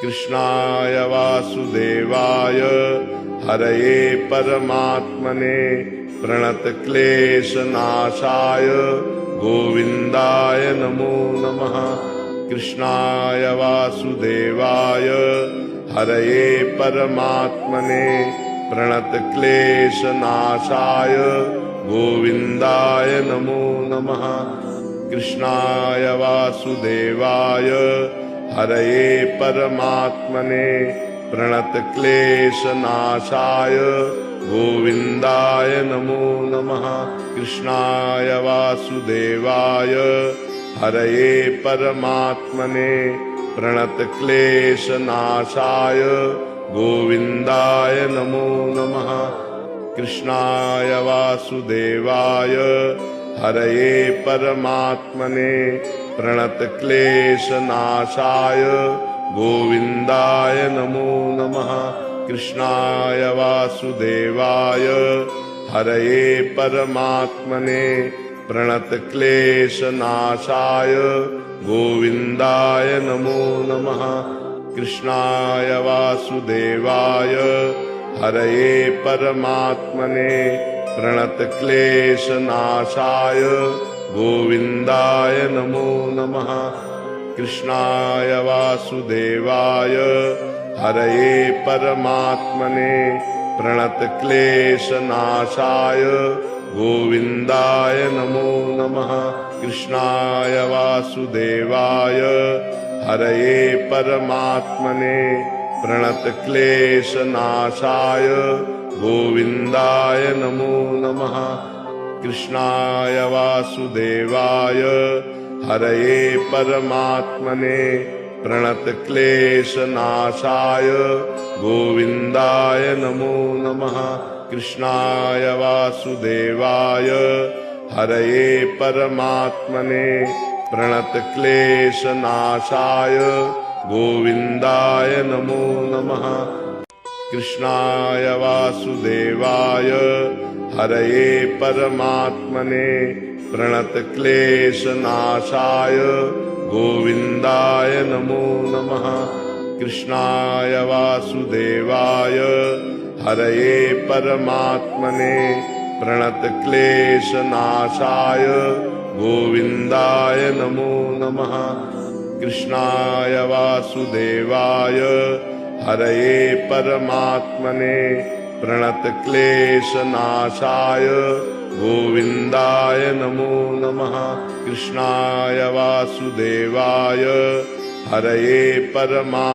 कृष्णाय वासुदेवाय हरये परमात्मने प्रणतक्लेशनाशाय गोविन्दाय नमो नमः। कृष्णाय वासुदेवाय हरये परमात्मने प्रणतक्लेशनाशाय गोविन्दाय नमो नमः। कृष्णाय वासुदेवाय हरये परमात्मने प्रणतक्लेशनाशाय गोविन्दाय नमो नमः। कृष्णाय वासुदेवाय हरये परमात्मने प्रणतक्लेशनाशाय गोविन्दाय नमो नमः। कृष्णाय वासुदेवाय हरये परमात्मने प्रणतक्लेशनाशाय गोविन्दाय नमो नमः। कृष्णाय वासुदेवाय हरये परमात्मने प्रणतक्लेशनाशाय गोविन्दाय नमो नमः। कृष्णाय वासुदेवाय हरये परमात्मने प्रणतक्लेशनाशाय गोविन्दाय नमो नमः। कृष्णाय वासुदेवाय हरये परमात्मने प्रणतक्लेशनाशाय गोविन्दाय नमो नमः। कृष्णाय वासुदेवाय हरये परमात्मने प्रणतक्लेशनाशाय गोविन्दाय नमो नमः। कृष्णाय वासुदेवाय हरये परमात्मने प्रणतक्लेशनाशाय गोविन्दाय नमो नमः। कृष्णाय वासुदेवाय हरये परमात्मने प्रणतक्लेशनाशाय गोविन्दाय नमो नमः। कृष्णाय वासुदेवाय हरये परमात्मने प्रणतक्लेशनाशाय गोविन्दाय नमो नमः। कृष्णाय वासुदेवाय हरये परमात्मने प्रणतक्लेशनाशाय गोविन्दाय नमो नमः। कृष्णाय वासुदेवाय हरये परमात्मने प्रणतक्लेशनाशाय गोविन्दाय नमो नमः। कृष्णाय वासुदेवाय हरये परमात्मने